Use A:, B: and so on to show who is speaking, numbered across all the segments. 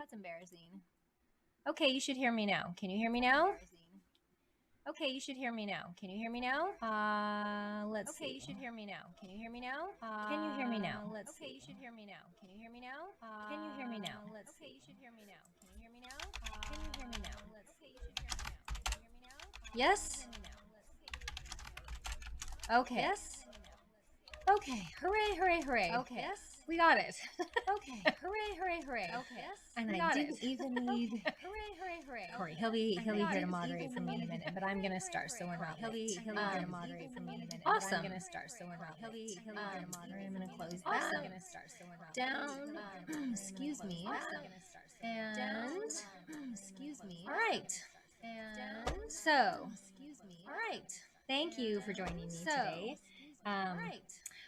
A: That's embarrassing. Okay, you should hear me now. Can you hear me now? Okay, you should hear me now. Can you hear me now? Let's see. Okay, you should hear me now. Can you hear me now? Can you hear me now? Let's see. Okay, you should hear me now. Can you hear me now? Can you hear me now? Let's see. Okay, you should hear me now. Can you hear me now? Can you hear me now? Let's see. Okay, you should hear me now. Can you hear me now? Yes? Okay. Yes? Okay. Hooray, hooray, hooray. Okay. Yes? We got it. Okay. Hooray, hooray, hooray. Okay. Yes? And I didn't even need... Hooray, hooray, hooray. Corey, he'll be here to moderate for me in a minute, but I'm going to start so we're not late. He'll be here to moderate for me in a minute. Awesome. I'm going to start so we're not late. He'll be here to moderate. I'm going to close that. I'm going to start so we're not down. Excuse me. And... Excuse me. All right. And so... Excuse me. All right. Thank you for joining me today.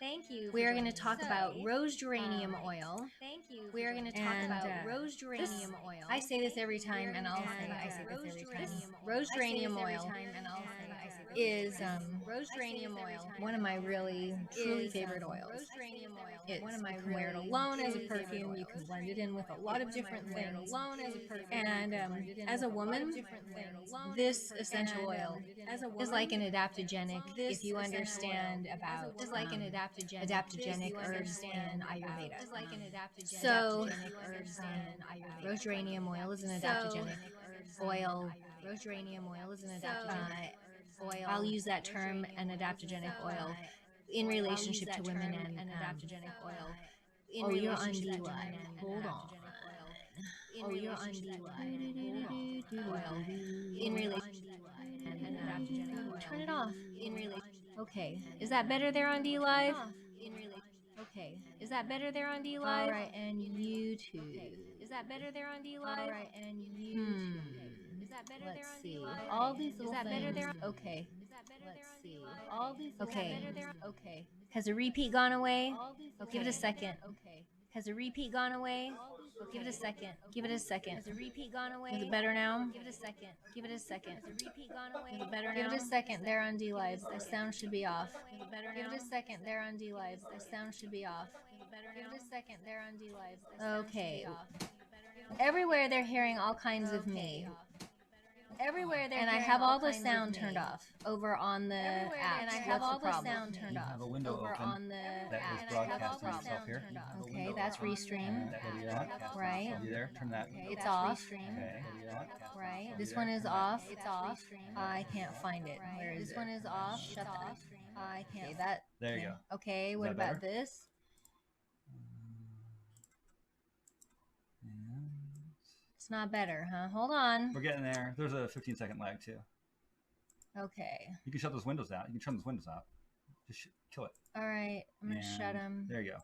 A: Thank you. We're going to talk about rose geranium oil. Thank you. We're going to talk about rose geranium oil. I say this every time, and I say this every time. Rose geranium oil is rose geranium oil. One of my really truly favorite oils. Rose geranium oil. It's one of my wear it alone as a perfume. You can blend it in with a lot of different things. And as a woman, this essential oil is like an adaptogenic. If you understand about adaptogenic herbs in Ayurveda. So rose geranium oil is an adaptogenic oil. Rose geranium oil is an adaptogenic oil. I'll use that term, an adaptogenic oil, in relationship to women and an adaptogenic oil. Oh, you're on DY. Hold on. Oh, you're on DY. Oil. In relation and an adaptogenic oil. Turn it off. In relation. Okay. Is that better there on D Live? Okay. Is that better there on D Live? All right, and YouTube. Is that better there on D Live? All right, and YouTube. Is that better there on D Live? Let's see. All these little things. Okay. Let's see. All these little things. Okay. Has the repeat gone away? Give it a second. Okay. Has the repeat gone away? Give it a second. Give it a second. Has the repeat gone away? Is it better now? Give it a second. Give it a second. Has the repeat gone away? Is it better now? Give it a second. There on D Live. The sound should be off. Is it better now? Give it a second. There on D Live. The sound should be off. Is it better now? Give it a second. There on D Live. Okay. Everywhere they're hearing all kinds of me. Everywhere there, and I have all the sound turned off over on the app. And I have all the sound turned off
B: have a window
A: over
B: open
A: on the
B: that
A: app.
B: is broadcasting itself here.
A: Okay, that's restream. Right.
B: Over there. Turn that.
A: Okay, it's off.
B: Okay.
A: Right. This one is off. It's off. I can't find it. Where is it? This one is off. Shut off. I can't. Okay, that.
B: There you go.
A: Okay. What about this? It's not better, huh? Hold on.
B: We're getting there. There's a 15-second lag too.
A: Okay.
B: You can shut those windows out. You can turn those windows off. Just kill it.
A: All right. I'm gonna shut them.
B: There you go.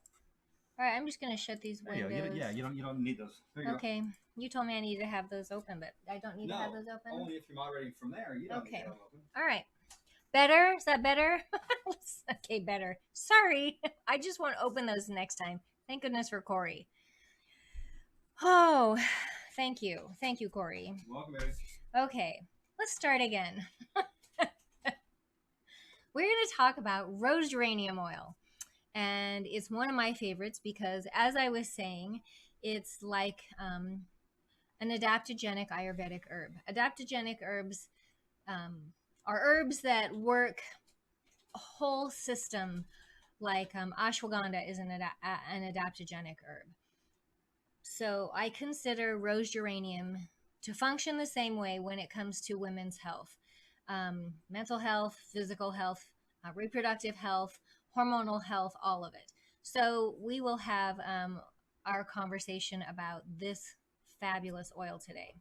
A: All right. I'm just gonna shut these windows.
B: You don't need those. There you
A: okay. Go. You told me I needed to have those open, but I don't need to have those open.
B: Only if you're moderating from there. You don't need to have them open.
A: All right. Better? Is that better? Okay, better. Sorry. I just want to open those next time. Thank goodness for Corey. Oh. Thank you. Thank you, Corey.
B: You're welcome, baby.
A: Okay, let's start again. We're going to talk about rose geranium oil. And it's one of my favorites because, as I was saying, it's like an adaptogenic Ayurvedic herb. Adaptogenic herbs are herbs that work a whole system, like ashwagandha is an adaptogenic herb. So I consider rose geranium to function the same way when it comes to women's health, mental health, physical health, reproductive health, hormonal health, all of it. So we will have our conversation about this fabulous oil today.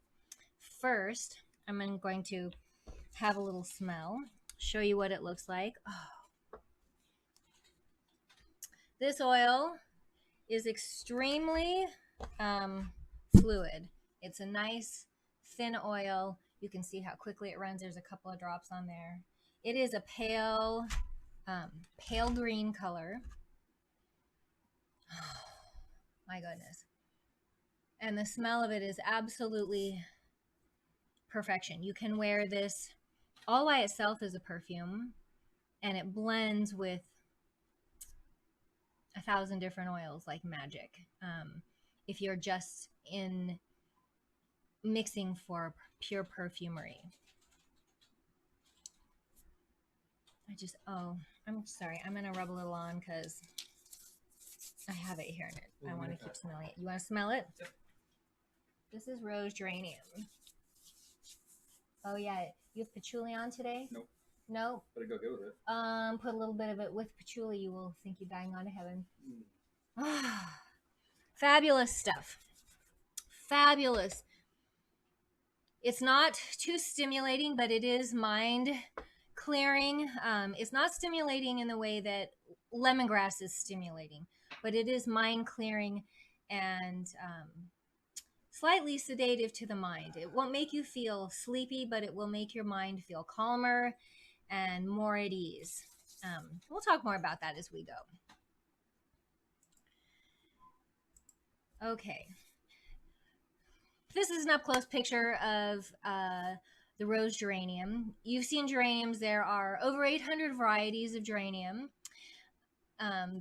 A: First, I'm going to have a little smell, show you what it looks like. Oh. This oil is extremely fluid. It's a nice thin oil. You can see how quickly it runs. There's a couple of drops on there. It is a pale green color. Oh, my goodness. And the smell of it is absolutely perfection. You can wear this all by itself as a perfume, and it blends with 1,000 different oils like magic. If you're just in mixing for pure perfumery. I'm sorry. I'm going to rub a little on because I have it here and I want to keep smelling it. You want to smell it?
B: Yep.
A: This is rose geranium. Oh, yeah. You have patchouli on today?
B: Nope.
A: Nope.
B: Better go good with it.
A: Put a little bit of it with patchouli. You will think you're dying on to heaven. Fabulous stuff. Fabulous. It's not too stimulating, but it is mind clearing. It's not stimulating in the way that lemongrass is stimulating, but it is mind clearing and slightly sedative to the mind. It won't make you feel sleepy, but it will make your mind feel calmer and more at ease. We'll talk more about that as we go. Okay. This is an up-close picture of the rose geranium. You've seen geraniums. There are over 800 varieties of geranium.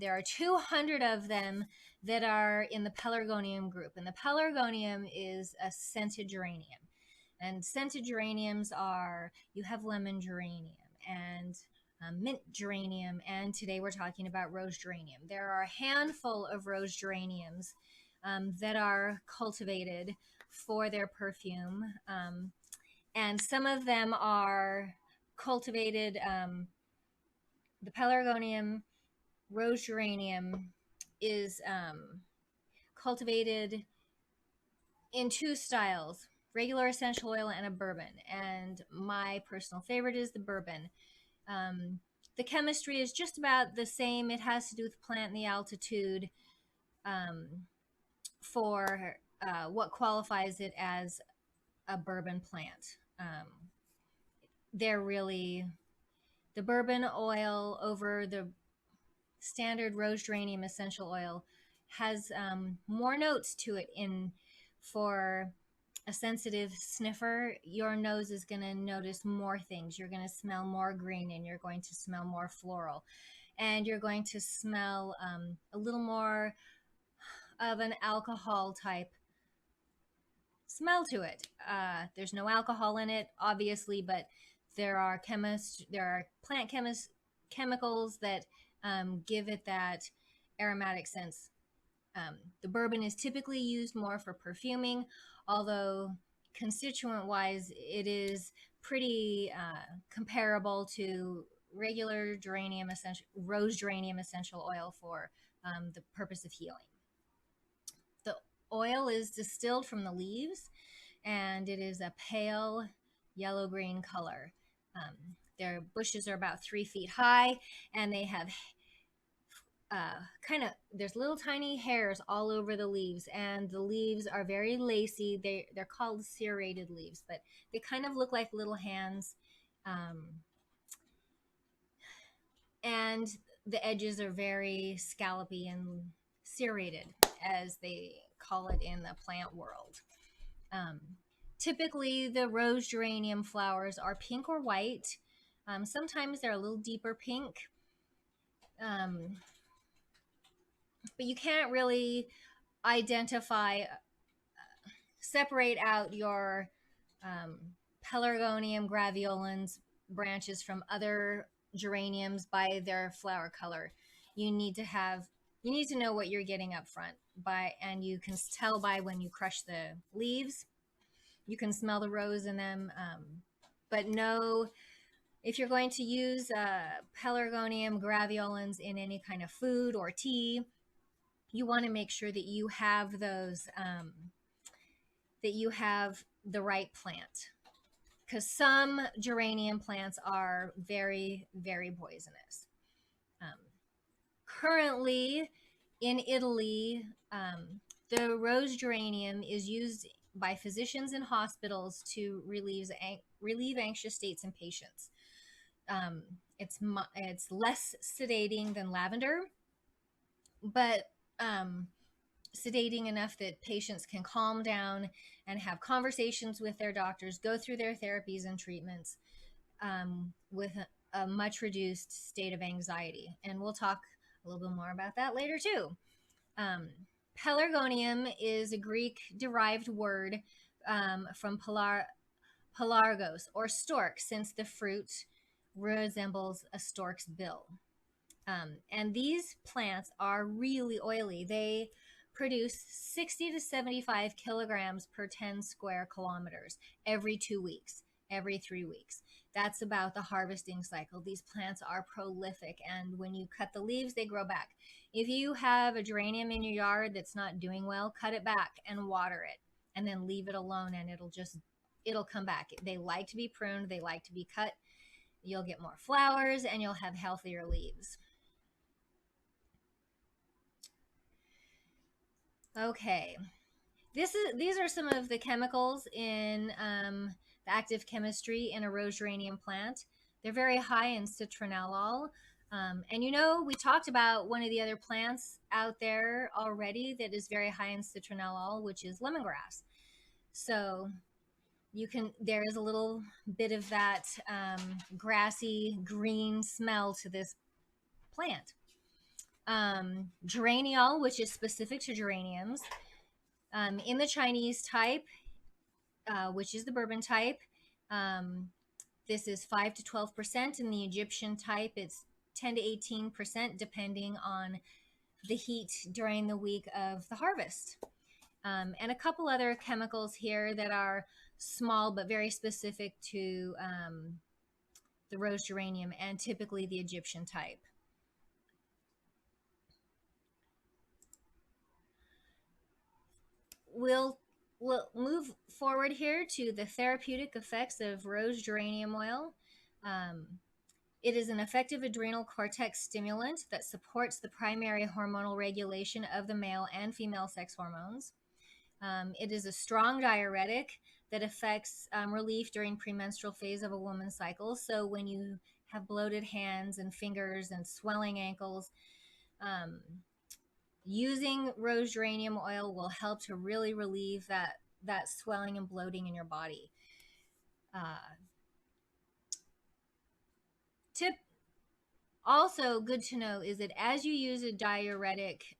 A: There are 200 of them that are in the pelargonium group. And the pelargonium is a scented geranium. And scented geraniums are, you have lemon geranium and mint geranium. And today we're talking about rose geranium. There are a handful of rose geraniums that are cultivated for their perfume. And some of them are cultivated, the pelargonium rose geranium is cultivated in two styles, regular essential oil and a bourbon. And my personal favorite is the bourbon. The chemistry is just about the same. It has to do with the plant and the altitude for what qualifies it as a bourbon plant. They're really the bourbon oil over the standard rose geranium essential oil has more notes to it. For a sensitive sniffer, your nose is going to notice more things. You're going to smell more green, and you're going to smell more floral, and you're going to smell a little more of an alcohol type smell to it. There's no alcohol in it, obviously, but there are plant chemicals that give it that aromatic sense. The bourbon is typically used more for perfuming, although constituent-wise, it is pretty comparable to regular rose geranium essential oil for the purpose of healing. The oil is distilled from the leaves, and it is a pale yellow-green color. Their bushes are about 3 feet high, and they have there's little tiny hairs all over the leaves, and the leaves are very lacy. They're called serrated leaves, but they kind of look like little hands. And the edges are very scallopy and serrated, as they call it in the plant world. Typically, the rose geranium flowers are pink or white. Sometimes they're a little deeper pink. But you can't really separate out your pelargonium graveolens branches from other geraniums by their flower color. You need to know what you're getting up front and you can tell by when you crush the leaves. You can smell the rose in them, but no. If you're going to use pelargonium graveolens in any kind of food or tea, you want to make sure that you have those, that you have the right plant, because some geranium plants are very, very poisonous. Currently in Italy, the rose geranium is used by physicians in hospitals to relieve anxious states in patients. It's less sedating than lavender, but sedating enough that patients can calm down and have conversations with their doctors, go through their therapies and treatments with a much reduced state of anxiety. And we'll talk a little bit more about that later too. Pelargonium is a Greek-derived word from pelargos or stork, since the fruit resembles a stork's bill. And these plants are really oily. They produce 60 to 75 kilograms per 10 square kilometers every 2 weeks, every 3 weeks. That's about the harvesting cycle. These plants are prolific, and when you cut the leaves, they grow back. If you have a geranium in your yard that's not doing well, cut it back and water it, and then leave it alone, and it'll come back. They like to be pruned, they like to be cut. You'll get more flowers, and you'll have healthier leaves. Okay, these are some of the chemicals in the active chemistry in a rose geranium plant. They're very high in citronellol. And you know, we talked about one of the other plants out there already that is very high in citronellol, which is lemongrass. So there is a little bit of that grassy green smell to this plant. Geraniol, which is specific to geraniums. In the Chinese type, which is the bourbon type, this is 5 to 12%. In the Egyptian type, it's 10 to 18%, depending on the heat during the week of the harvest. And a couple other chemicals here that are small but very specific to the rose geranium and typically the Egyptian type. We'll move forward here to the therapeutic effects of rose geranium oil. It is an effective adrenal cortex stimulant that supports the primary hormonal regulation of the male and female sex hormones. It is a strong diuretic that affects relief during premenstrual phase of a woman's cycle. So when you have bloated hands and fingers and swelling ankles, using rose geranium oil will help to really relieve that swelling and bloating in your body. Tip also good to know is that as you use a diuretic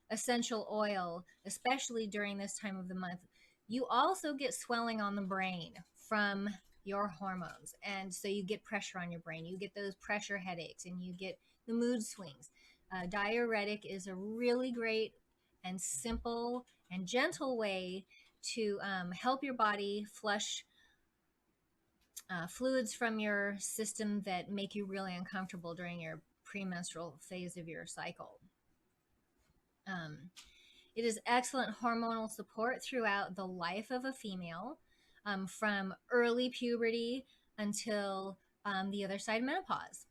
A: essential oil, especially during this time of the month, you also get swelling on the brain from your hormones. And so you get pressure on your brain. You get those pressure headaches and you get the mood swings. Diuretic is a really great and simple and gentle way to help your body flush fluids from your system that make you really uncomfortable during your premenstrual phase of your cycle. It is excellent hormonal support throughout the life of a female, from early puberty until the other side of menopause.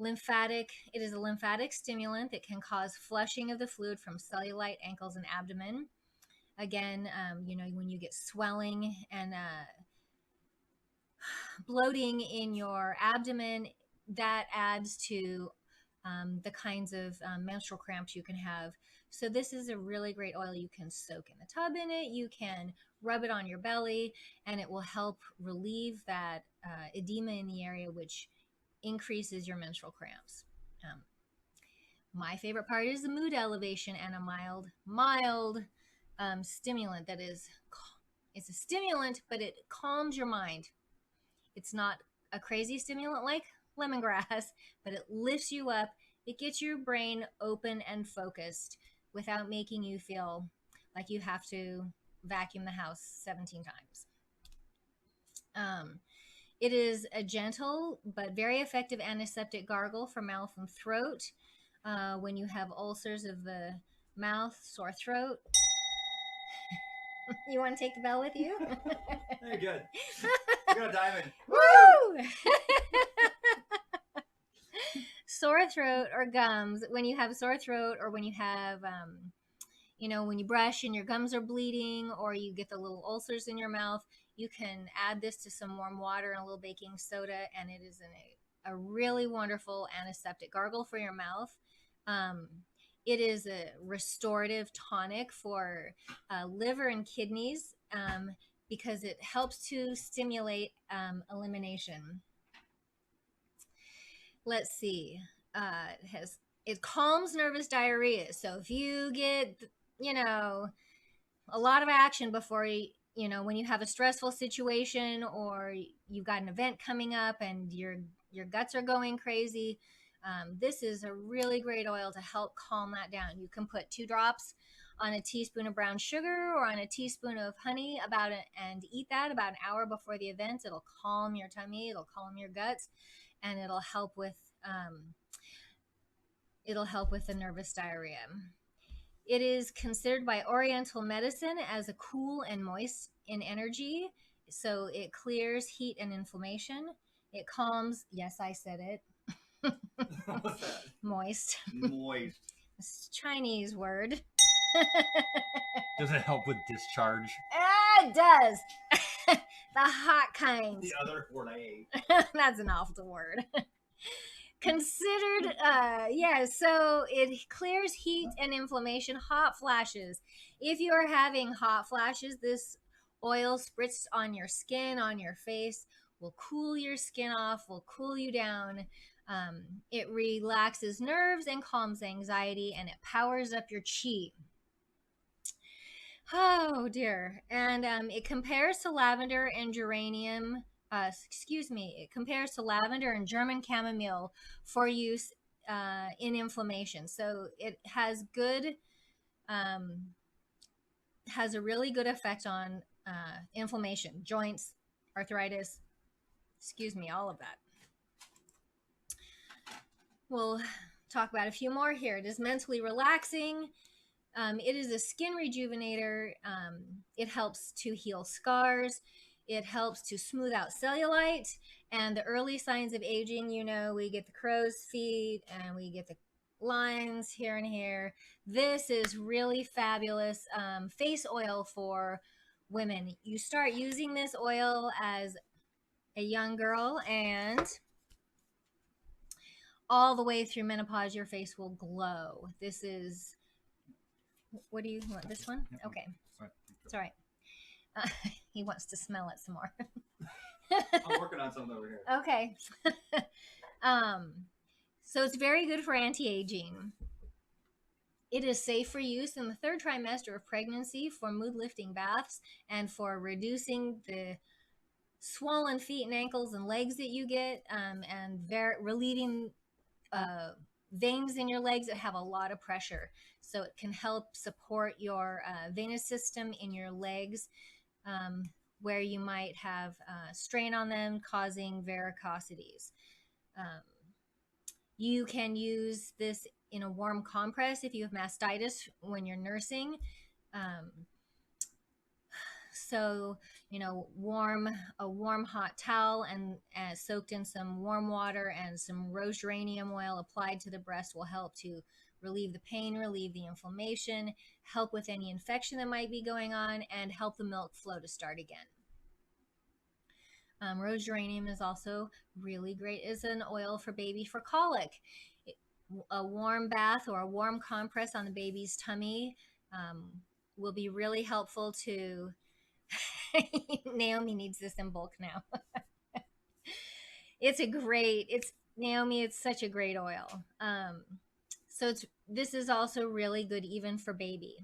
A: It is a lymphatic stimulant that can cause flushing of the fluid from cellulite, ankles, and abdomen. Again, when you get swelling and bloating in your abdomen, that adds to the kinds of menstrual cramps you can have. So this is a really great oil. You can soak in the tub in it. You can rub it on your belly, and it will help relieve that edema in the area, which increases your menstrual cramps. My favorite part is the mood elevation and a mild stimulant that it's a stimulant, but it calms your mind. It's not a crazy stimulant like lemongrass, but it lifts you up. It gets your brain open and focused without making you feel like you have to vacuum the house 17 times. It is a gentle but very effective antiseptic gargle for mouth and throat. When you have ulcers of the mouth, sore throat. You want to take the bell with you?
B: Very good. You got a diamond.
A: Woo! Sore throat or gums. When you have sore throat, or when you have, when you brush and your gums are bleeding, or you get the little ulcers in your mouth, you can add this to some warm water and a little baking soda, and it is a really wonderful antiseptic gargle for your mouth. It is a restorative tonic for liver and kidneys because it helps to stimulate elimination. Let's see. It calms nervous diarrhea. So if you get, a lot of action before you know, when you have a stressful situation or you've got an event coming up and your guts are going crazy. This is a really great oil to help calm that down. You can put 2 drops on a teaspoon of brown sugar or on a teaspoon of honey and eat that about an hour before the event. It'll calm your tummy, it'll calm your guts, and it'll help with the nervous diarrhea. It is considered by Oriental medicine as a cool and moist in energy, so it clears heat and inflammation. It calms, yes, I said it.
B: What's that?
A: Moist.
B: Moist.
A: It's a Chinese word.
B: Does it help with discharge?
A: It does. The hot kinds.
B: The other word I ate.
A: That's an awful word. Considered, so it clears heat and inflammation, hot flashes. If you are having hot flashes, this oil spritzed on your skin, on your face, will cool your skin off, will cool you down. It relaxes nerves and calms anxiety, and it powers up your chi. Oh dear. And it compares to lavender and geranium. It compares to lavender and German chamomile for use in inflammation. So it has has a really good effect on inflammation, joints, arthritis, all of that. We'll talk about a few more here. It is mentally relaxing. It is a skin rejuvenator. It helps to heal scars. It helps to smooth out cellulite and the early signs of aging. You know, we get the crow's feet and we get the lines here and here. This is really fabulous face oil for women. You start using this oil as a young girl, and all the way through menopause, your face will glow. This is, what do you want? This one? Okay. It's all right. He wants to smell it some more.
B: I'm working on something over here.
A: Okay. So it's very good for anti-aging. It is safe for use in the 3rd trimester of pregnancy for mood-lifting baths and for reducing the swollen feet and ankles and legs that you get, and relieving veins in your legs that have a lot of pressure. So it can help support your venous system in your legs, where you might have strain on them, causing varicosities. You can use this in a warm compress if you have mastitis when you're nursing. So, you know, a warm hot towel and soaked in some warm water and some rose geranium oil applied to the breast will help to relieve the pain, relieve the inflammation, help with any infection that might be going on, and help the milk flow to start again. Rose geranium is also really great as an oil for baby for colic. A warm bath or a warm compress on the baby's tummy will be really helpful to... Naomi needs this in bulk now. Naomi, it's such a great oil. So this is also really good even for baby.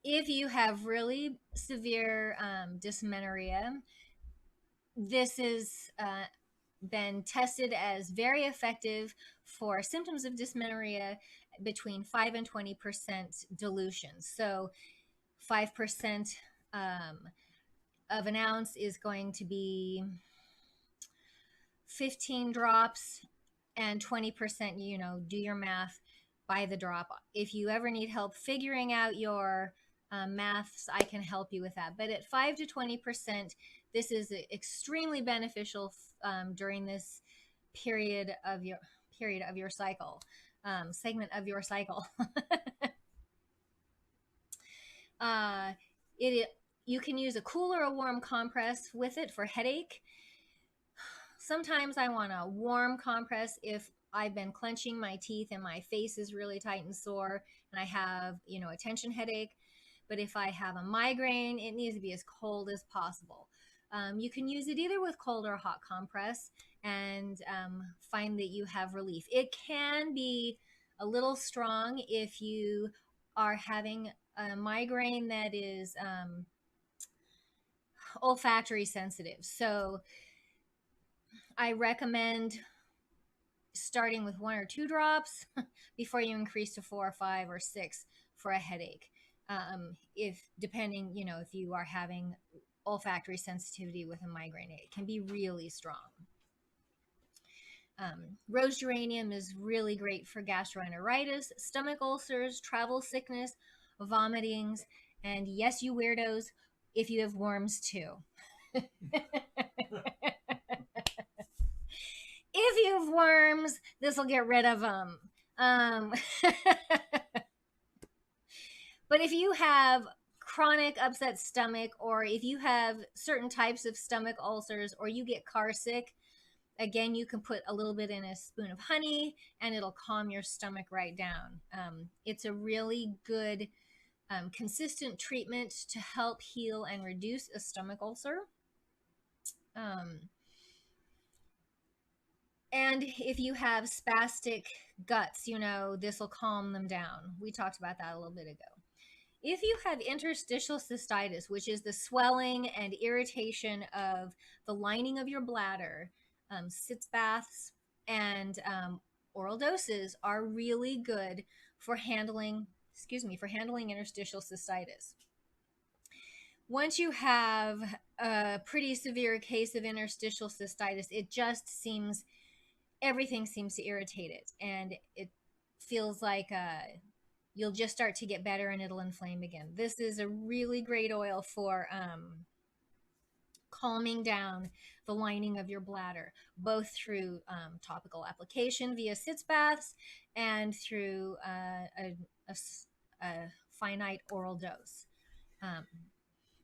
A: If you have really severe dysmenorrhea, this has been tested as very effective for symptoms of dysmenorrhea between 5 and 20% dilution. So 5% of an ounce is going to be 15 drops, and 20%, you know, do your math by the drop. If you ever need help figuring out your maths, I can help you with that. But at 5 to 20%, this is extremely beneficial during this period of your cycle, segment of your cycle. You can use a cool or a warm compress with it for headache. Sometimes I want a warm compress if I've been clenching my teeth and my face is really tight and sore and I have, you know, a tension headache. But if I have a migraine, it needs to be as cold as possible. You can use it either with cold or hot compress and find that you have relief. It can be a little strong if you are having a migraine that is olfactory sensitive. So I recommend starting with 1 or 2 drops before you increase to 4 or 5 or 6 for a headache. If depending, if you are having olfactory sensitivity with a migraine, it can be really strong. Rose geranium is really great for gastroenteritis, stomach ulcers, travel sickness, vomitings, and yes, you weirdos, if you have worms too. If you have worms, this will get rid of them. But if you have chronic upset stomach, or if you have certain types of stomach ulcers, or you get car sick, again, you can put a little bit in a spoon of honey and it'll calm your stomach right down. It's a really good, consistent treatment to help heal and reduce a stomach ulcer. And if you have spastic guts, this will calm them down. We talked about that a little bit ago. If you have interstitial cystitis, which is the swelling and irritation of the lining of your bladder, sitz baths and oral doses are really good for handling interstitial cystitis. Once you have a pretty severe case of interstitial cystitis, it just seems, everything seems to irritate it, and it feels like you'll just start to get better and it'll inflame again. This is a really great oil for calming down the lining of your bladder, both through topical application via sitz baths and through a finite oral dose.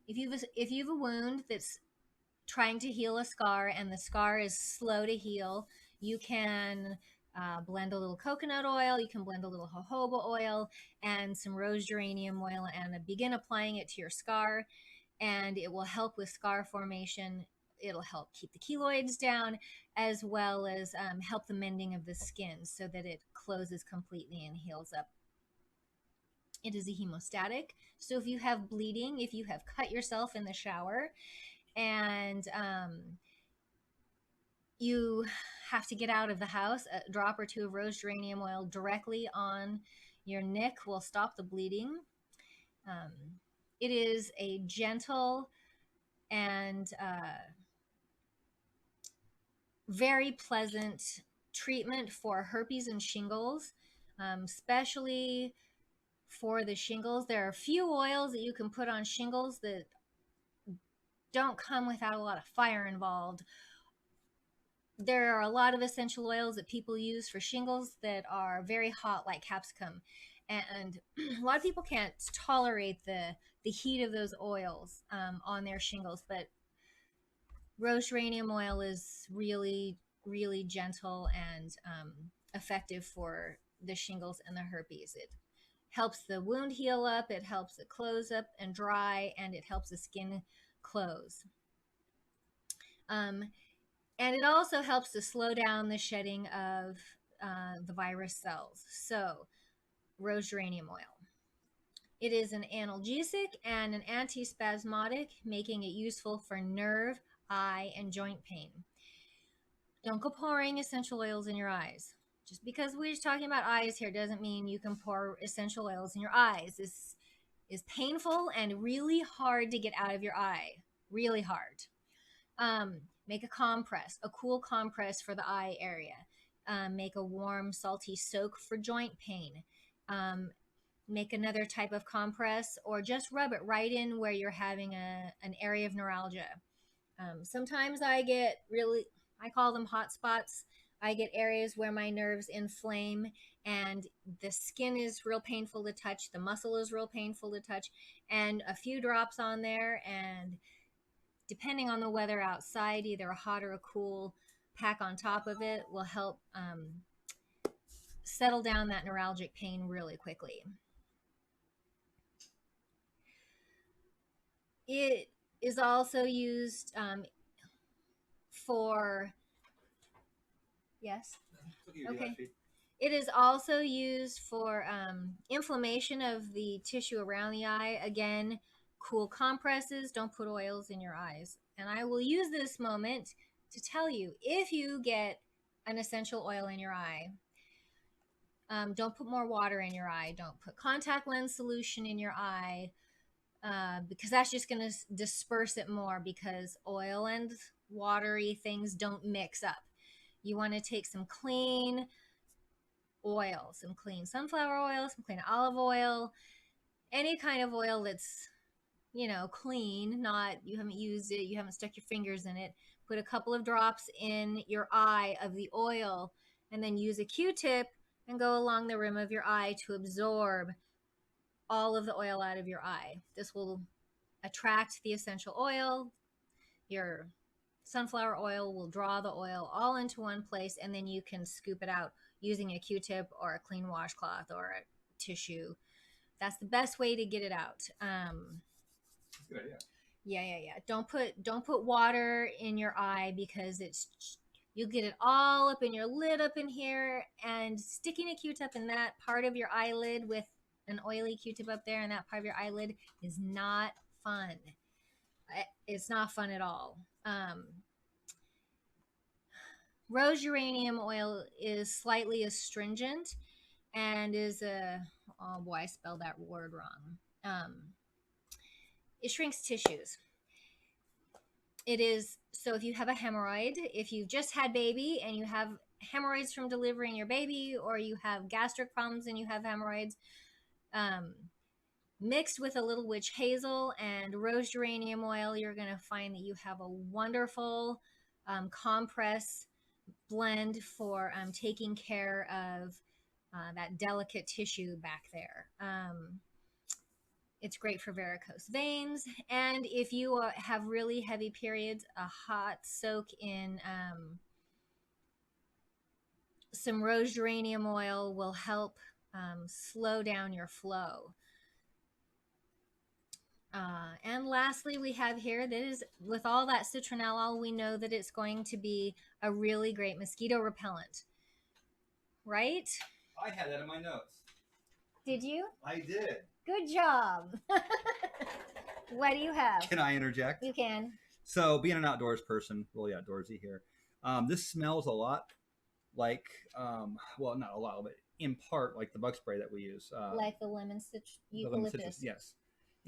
A: If you have a wound that's trying to heal a scar and the scar is slow to heal, you can blend a little coconut oil, you can blend a little jojoba oil and some rose geranium oil and begin applying it to your scar, and it will help with scar formation. It'll help keep the keloids down, as well as help the mending of the skin so that it closes completely and heals up. It is a hemostatic, so if you have bleeding, if you have cut yourself in the shower and you have to get out of the house, a drop or 2 of rose geranium oil directly on your nick will stop the bleeding. It is a gentle and very pleasant treatment for herpes and shingles, especially for the shingles. There are a few oils that you can put on shingles that don't come without a lot of fire involved. There are a lot of essential oils that people use for shingles that are very hot, like capsicum. And a lot of people can't tolerate the heat of those oils on their shingles, but rose geranium oil is really, really gentle and effective for the shingles and the herpes. It helps the wound heal up, it helps it close up and dry, and it helps the skin close. And it also helps to slow down the shedding of the virus cells. So, rose geranium oil. It is an analgesic and an antispasmodic, making it useful for nerve, eye, and joint pain. Don't go pouring essential oils in your eyes. Just because we're just talking about eyes here doesn't mean you can pour essential oils in your eyes. This is painful and really hard to get out of your eye. Really hard. Make a compress, a cool compress for the eye area. Make a warm, salty soak for joint pain. Make another type of compress, or just rub it right in where you're having an area of neuralgia. Sometimes I call them hot spots. I get areas where my nerves inflame and the skin is real painful to touch, the muscle is real painful to touch, and a few drops on there, and depending on the weather outside, either a hot or a cool pack on top of it will help settle down that neuralgic pain really quickly. It is also used for, yes?
B: Okay.
A: It is also used for inflammation of the tissue around the eye. Again, cool compresses. Don't put oils in your eyes. And I will use this moment to tell you, if you get an essential oil in your eye, don't put more water in your eye. Don't put contact lens solution in your eye, because that's just going to disperse it more, because oil and watery things don't mix up. You want to take some clean oil, some clean sunflower oil, some clean olive oil, any kind of oil that's, clean, not, you haven't used it, you haven't stuck your fingers in it. Put a couple of drops in your eye of the oil, and then use a Q-tip and go along the rim of your eye to absorb all of the oil out of your eye. This will attract the essential oil. Your sunflower oil will draw the oil all into one place, and then you can scoop it out using a Q-tip or a clean washcloth or a tissue. That's the best way to get it out.
B: That's a good idea.
A: Yeah. Don't put water in your eye, because you'll get it all up in your lid up in here, and sticking a Q-tip in that part of your eyelid with an oily Q-tip up there in that part of your eyelid is not fun. It's not fun at all. Rose geranium oil is slightly astringent and is oh boy, I spelled that word wrong. It shrinks tissues. It is, so if you have a hemorrhoid, if you've just had baby and you have hemorrhoids from delivering your baby, or you have gastric problems and you have hemorrhoids, mixed with a little witch hazel and rose geranium oil, you're going to find that you have a wonderful compress blend for taking care of that delicate tissue back there. It's great for varicose veins. And if you have really heavy periods, a hot soak in some rose geranium oil will help slow down your flow. And lastly, we have here, that is, with all that citronellol, we know that it's going to be a really great mosquito repellent, right?
B: I had that in my notes.
A: Did you?
B: I did.
A: Good job. What do you have?
B: Can I interject?
A: You can.
B: So, being an outdoors person, really outdoorsy here, this smells a lot like, well, not a lot, but in part like the bug spray that we use.
A: Like the lemon eucalyptus.
B: Yes.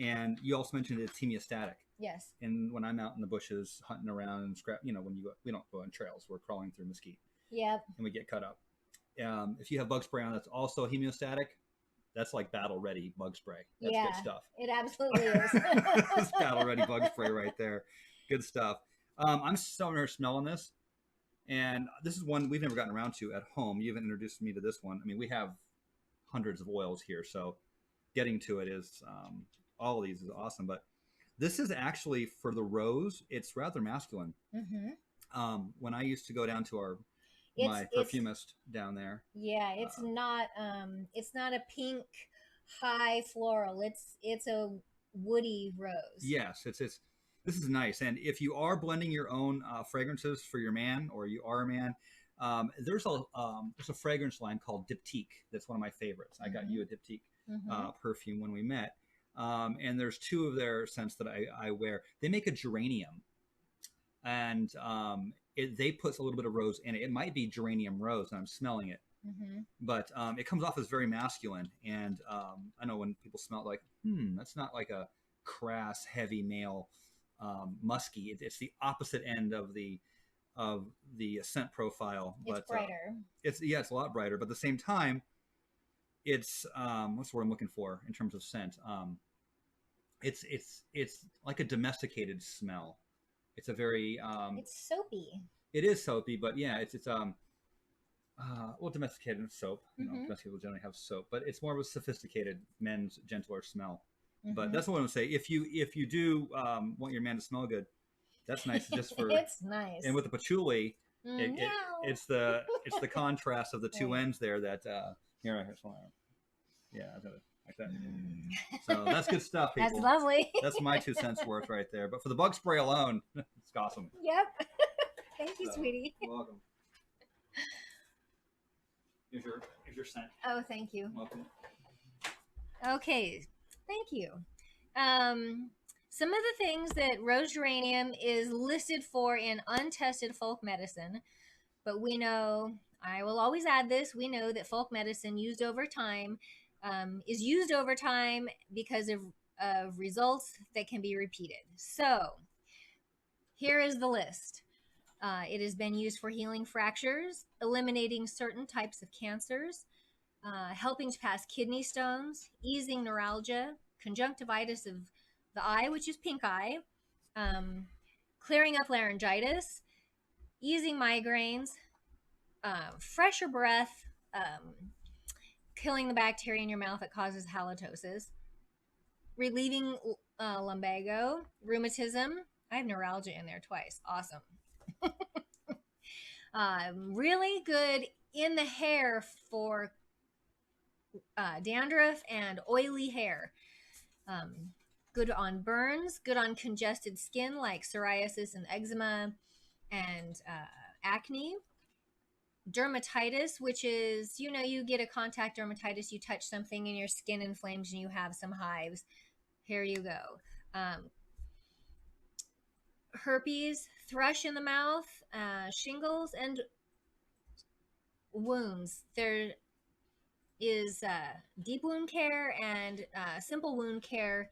B: And you also mentioned it's hemostatic.
A: Yes.
B: And when I'm out in the bushes hunting around and when you go, we don't go on trails, we're crawling through mesquite.
A: Yep.
B: And we get cut up. If you have bug spray on that's also hemostatic, that's like battle ready bug spray. That's good stuff.
A: It absolutely is.
B: It's battle ready bug spray right there. Good stuff. I'm starting to smell this, and this is one we've never gotten around to at home. You haven't introduced me to this one. I mean, we have hundreds of oils here, so getting to it is all of these is awesome. But this is actually for the rose. It's rather masculine. Mm-hmm. When I used to go down to my perfumist down there.
A: Yeah, it's not a pink high floral. It's a woody rose.
B: Yes, this is nice. And if you are blending your own fragrances for your man, or you are a man, there's a fragrance line called Diptyque. That's one of my favorites. Mm-hmm. I got you a Diptyque perfume when we met. And there's two of their scents that I wear. They make a geranium, and they put a little bit of rose in it. It might be geranium rose, and I'm smelling it. Mm-hmm. But it comes off as very masculine. And I know when people smell it, like, that's not like a crass, heavy male musky. It's the opposite end of the scent profile. It's
A: brighter.
B: It's a lot brighter. But at the same time, it's what's the word I'm looking for in terms of scent? It's like a domesticated smell. It's a very
A: it's soapy.
B: It is soapy, but yeah, it's well, domesticated soap. You know, domestic people generally have soap, but it's more of a sophisticated men's gentler smell. Mm-hmm. But that's what I'm gonna say. If you do want your man to smell good, that's nice. Just for
A: it's nice.
B: And with the patchouli, it's the contrast of the two ends there. That here, yeah, like that. So that's good stuff, people.
A: That's lovely.
B: That's my 2 cents worth right there. But for the bug spray alone, it's awesome.
A: Yep. Thank you, sweetie.
B: You're welcome. Here's your scent.
A: Oh, thank you.
B: Welcome.
A: Okay, thank you. Some of the things that rose geranium is listed for in untested folk medicine, but we know, I will always add this, we know that folk medicine used over time is used over time because of results that can be repeated. So here is the list. It has been used for healing fractures, eliminating certain types of cancers, helping to pass kidney stones, easing neuralgia, conjunctivitis of the eye, which is pink eye, clearing up laryngitis, easing migraines, fresher breath, killing the bacteria in your mouth that causes halitosis, relieving lumbago, rheumatism. I have neuralgia in there twice. Awesome. Really good in the hair for dandruff and oily hair. Good on burns, good on congested skin like psoriasis and eczema and acne. Dermatitis, which is, you get a contact dermatitis, you touch something and your skin inflames and you have some hives. Here you go. Herpes, thrush in the mouth, shingles, and wounds. There is deep wound care and simple wound care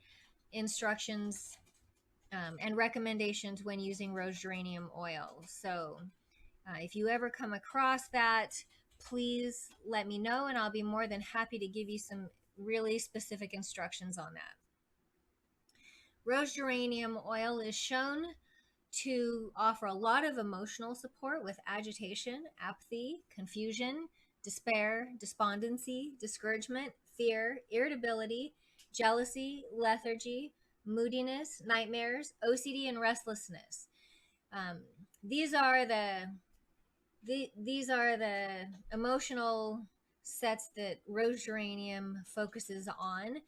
A: instructions and recommendations when using rose geranium oil. So if you ever come across that, please let me know and I'll be more than happy to give you some really specific instructions on that. Rose geranium oil is shown to offer a lot of emotional support with agitation, apathy, confusion, despair, despondency, discouragement, fear, irritability, jealousy, lethargy, moodiness, nightmares, OCD, and restlessness. These are the emotional sets that rose geranium focuses on,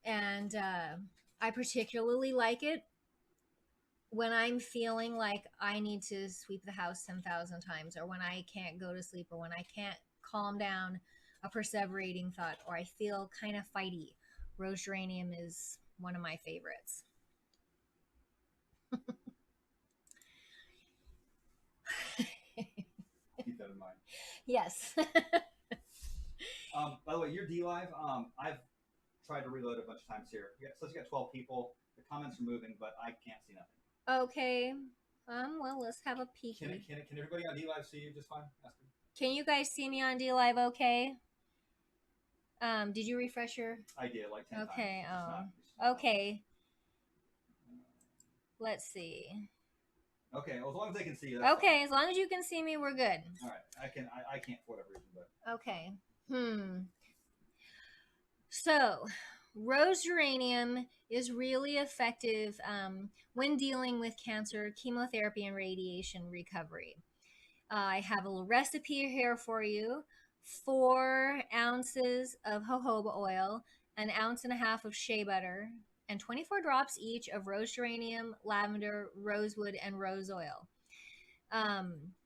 A: and I particularly like it when I'm feeling like I need to sweep the house 10,000 times, or when I can't go to sleep, or when I can't calm down a perseverating thought, or I feel kind of fighty. Rose geranium is one of my favorites.
B: Keep that in mind.
A: Yes.
B: By the way, your D Live, I've tried to reload a bunch of times here. So you got 12 people. The comments are moving, but I can't see nothing.
A: Okay. Well, let's have a peek.
B: Can everybody on D Live see you just fine?
A: Can you guys see me on D Live okay? Did you refresh your?
B: I did, like 10 times.
A: Okay. Okay. Let's see.
B: Okay, well, as long as they can see you.
A: Okay, fine. As long as you can see me, we're good.
B: All right. I can't for whatever reason, but.
A: Okay. So, rose geranium is really effective when dealing with cancer, chemotherapy, and radiation recovery. I have a little recipe here for you. 4 ounces of jojoba oil, 1.5 ounces of shea butter, and 24 drops each of rose geranium, lavender, rosewood, and rose oil.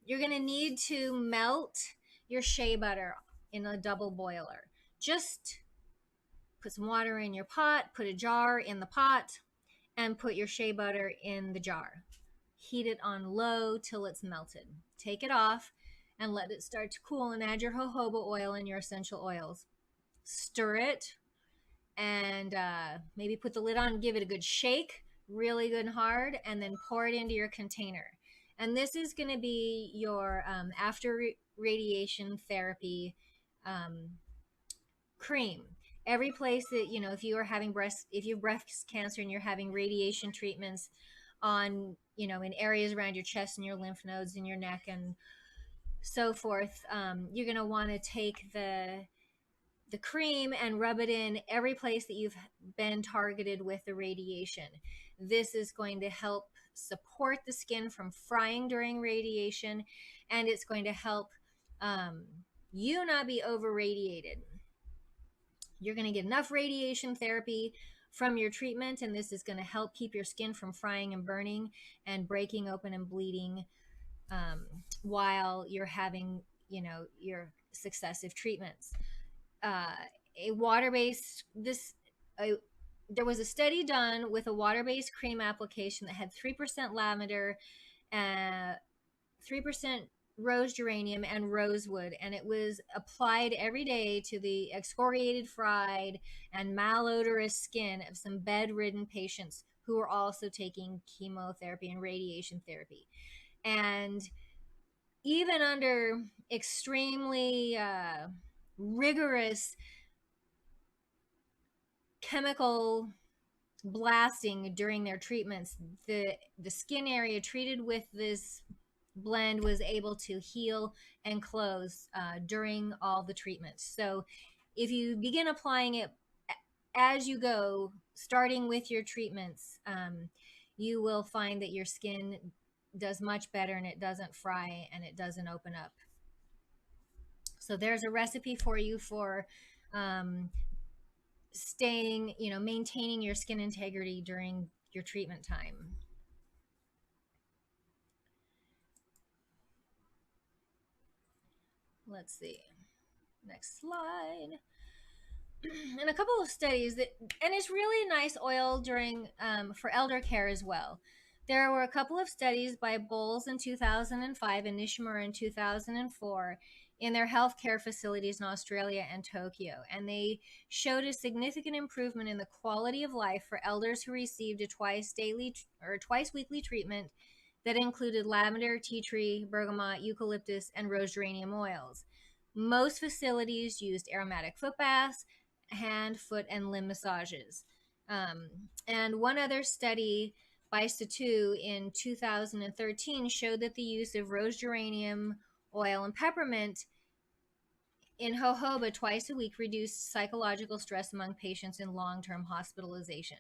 A: You're going to need to melt your shea butter in a double boiler. Just put some water in your pot, put a jar in the pot, and put your shea butter in the jar. Heat it on low till it's melted. Take it off and let it start to cool, and add your jojoba oil and your essential oils. Stir it and maybe put the lid on, give it a good shake, really good and hard, and then pour it into your container. And this is going to be your after radiation therapy cream. Every place that, if you have breast cancer and you're having radiation treatments on, in areas around your chest and your lymph nodes and your neck and so forth, you're going to want to take the cream and rub it in every place that you've been targeted with the radiation. This is going to help support the skin from frying during radiation, and it's going to help you not be over radiated. You're going to get enough radiation therapy from your treatment, and this is going to help keep your skin from frying and burning and breaking open and bleeding while you're having, your successive treatments. A water-based there was a study done with a water-based cream application that had 3% lavender, 3% rose geranium, and rosewood, and it was applied every day to the excoriated, fried, and malodorous skin of some bedridden patients who were also taking chemotherapy and radiation therapy. And even under extremely rigorous chemical blasting during their treatments, the skin area treated with this blend was able to heal and close during all the treatments. So if you begin applying it as you go, starting with your treatments, you will find that your skin does much better, and it doesn't fry, and it doesn't open up. So there's a recipe for you for staying, maintaining your skin integrity during your treatment time. Let's see. Next slide. And a couple of studies and it's really a nice oil during for elder care as well. There were a couple of studies by Bowles in 2005 and Nishimura in 2004 in their healthcare facilities in Australia and Tokyo, and they showed a significant improvement in the quality of life for elders who received a twice weekly treatment that included lavender, tea tree, bergamot, eucalyptus, and rose geranium oils. Most facilities used aromatic foot baths, hand, foot, and limb massages. And one other study by Satu in 2013 showed that the use of rose geranium oil and peppermint in jojoba twice a week reduced psychological stress among patients in long-term hospitalization.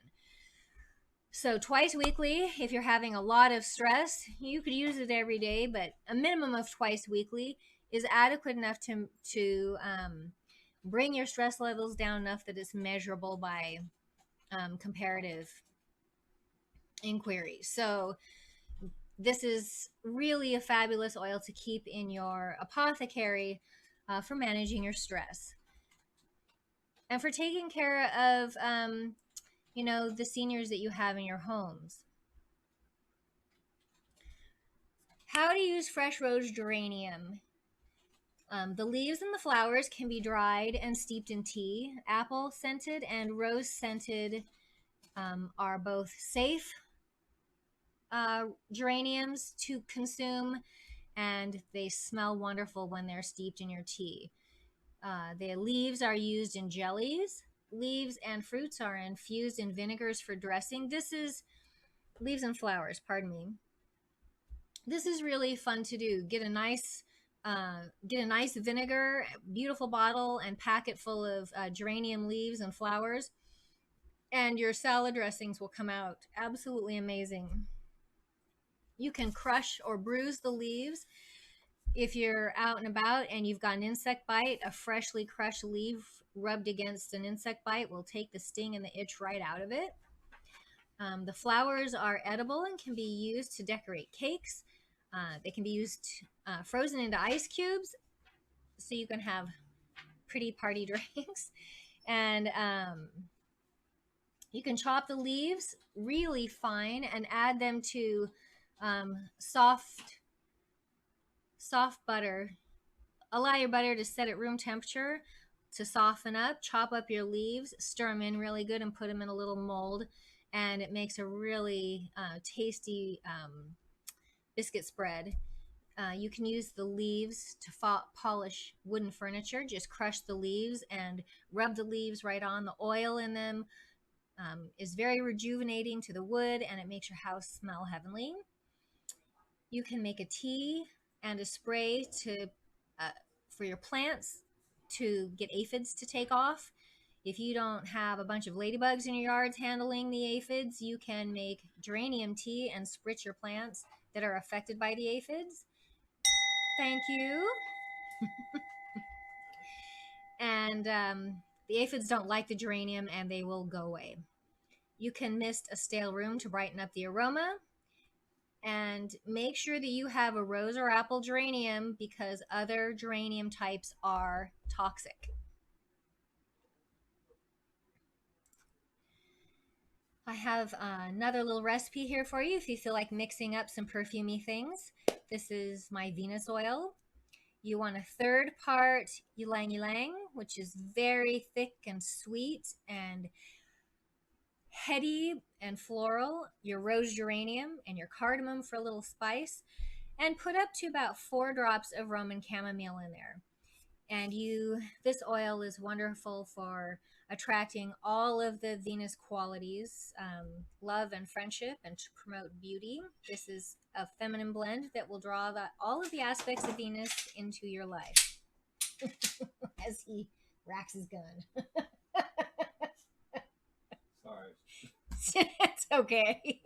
A: So twice weekly, if you're having a lot of stress, you could use it every day, but a minimum of twice weekly is adequate enough to bring your stress levels down enough that it's measurable by comparative inquiry. So this is really a fabulous oil to keep in your apothecary for managing your stress and for taking care of the seniors that you have in your homes. How to use fresh rose geranium. The leaves and the flowers can be dried and steeped in tea. Apple scented and rose scented are both safe geraniums to consume, and they smell wonderful when they're steeped in your tea. The leaves are used in jellies. Leaves and fruits are infused in vinegars for dressing. This is leaves and flowers, pardon me. This is really fun to do. Get a nice vinegar, beautiful bottle, and pack it full of geranium leaves and flowers, and your salad dressings will come out absolutely amazing. You can crush or bruise the leaves. If you're out and about and you've got an insect bite, a freshly crushed leaf rubbed against an insect bite will take the sting and the itch right out of it. The flowers are edible and can be used to decorate cakes. They can be used frozen into ice cubes, so you can have pretty party drinks. And you can chop the leaves really fine and add them to soft butter. Allow your butter to set at room temperature to soften up. Chop up your leaves, stir them in really good, and put them in a little mold, and it makes a really tasty biscuit spread. You can use the leaves to polish wooden furniture. Just crush the leaves and rub the leaves right on. The oil in them is very rejuvenating to the wood, and it makes your house smell heavenly. You can make a tea and a spray for your plants to get aphids to take off. If you don't have a bunch of ladybugs in your yards handling the aphids, you can make geranium tea and spritz your plants that are affected by the aphids. Thank you. And the aphids don't like the geranium, and they will go away. You can mist a stale room to brighten up the aroma. And make sure that you have a rose or apple geranium because other geranium types are toxic. I have another little recipe here for you if you feel like mixing up some perfumey things. This is my Venus oil. You want a third part ylang ylang, which is very thick and sweet and heady and floral, your rose geranium, and your cardamom for a little spice, and put up to about 4 drops of Roman chamomile in there. And this oil is wonderful for attracting all of the Venus qualities, love and friendship, and to promote beauty. This is a feminine blend that will draw all of the aspects of Venus into your life. As he racks his gun.
B: Sorry.
A: It's okay.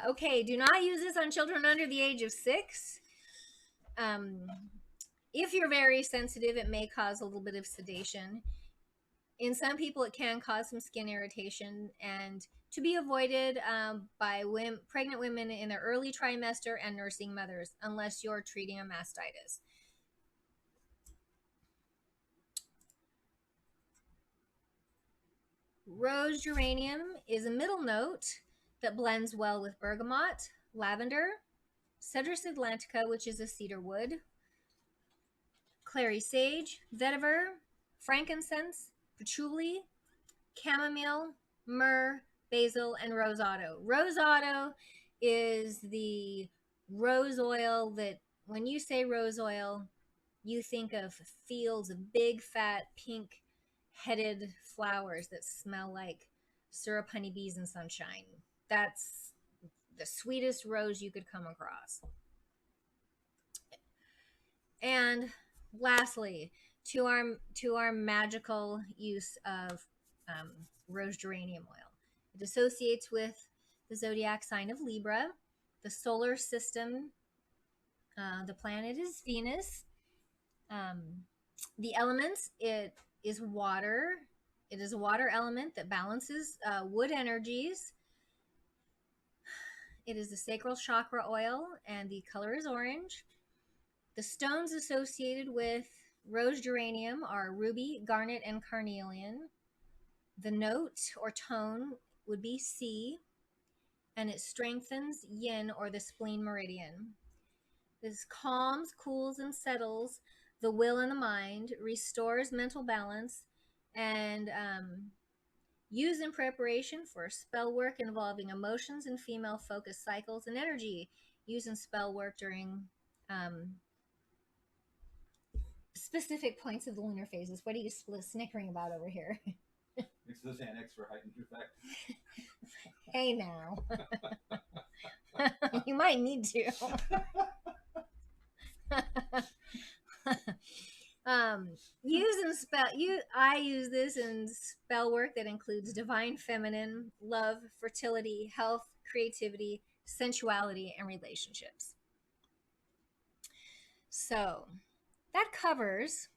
A: Okay, do not use this on children under the age of 6. If you're very sensitive, it may cause a little bit of sedation. In some people, it can cause some skin irritation, and to be avoided by pregnant women in their early trimester and nursing mothers, unless you're treating a mastitis. Rose geranium is a middle note that blends well with bergamot, lavender, Cedrus atlantica, which is a cedar wood, clary sage, vetiver, frankincense, patchouli, chamomile, myrrh, basil, and rose otto. Rose otto is the rose oil that, when you say rose oil, you think of fields of big, fat, pink-headed flowers that smell like syrup, honeybees, and sunshine. That's the sweetest rose you could come across. And lastly, to our magical use of rose geranium oil. It associates with the zodiac sign of Libra, the solar system. The planet is Venus. The elements, it is water. It is a water element that balances wood energies. It is the sacral chakra oil, and the color is orange. The stones associated with rose geranium are ruby, garnet, and carnelian. The note or tone would be C, and it strengthens yin, or the spleen meridian. This calms, cools, and settles the will and the mind, restores mental balance, and used in preparation for spell work involving emotions and female focused cycles and energy. Used in spell work during specific points of the lunar phases. What are you snickering about over here?
B: It's the Xanax for heightened effect.
A: Hey now. You might need to. I use this in spell work that includes divine feminine, love, fertility, health, creativity, sensuality, and relationships. So that covers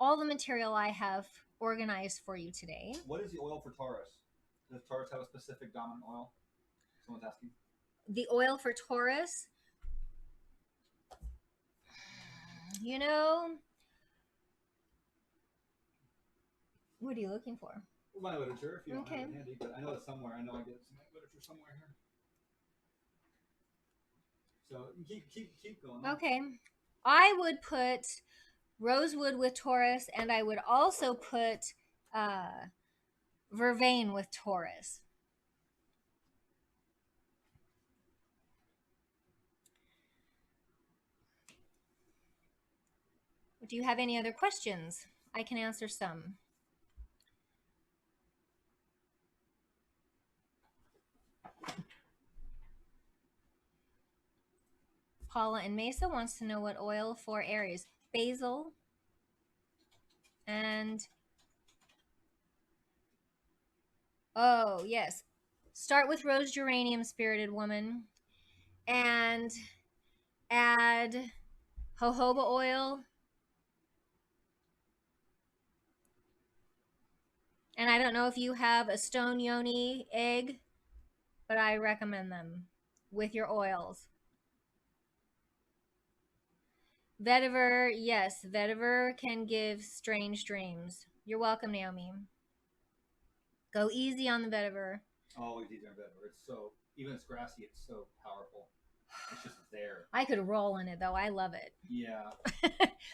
A: all the material I have organized for you today.
B: What is the oil for Taurus? Does Taurus have a specific dominant oil? Someone's asking.
A: The oil for Taurus, you know, what are you looking for?
B: My literature, if you don't have it handy, but I know it's somewhere. I know I get some literature somewhere here. So keep going.
A: Okay. I would put rosewood with Taurus, and I would also put vervain with Taurus. Do you have any other questions? I can answer some. Paula in Mesa wants to know what oil for Aries. Basil and... Oh, yes. Start with rose geranium, spirited woman, and add jojoba oil And I don't know if you have a stone yoni egg, but I recommend them with your oils. Vetiver, yes, vetiver can give strange dreams. You're welcome, Naomi. Go easy on the vetiver.
B: Always easy on vetiver. It's so, even it's grassy, it's so powerful. It's just there.
A: I could roll in it though. I love it.
B: Yeah,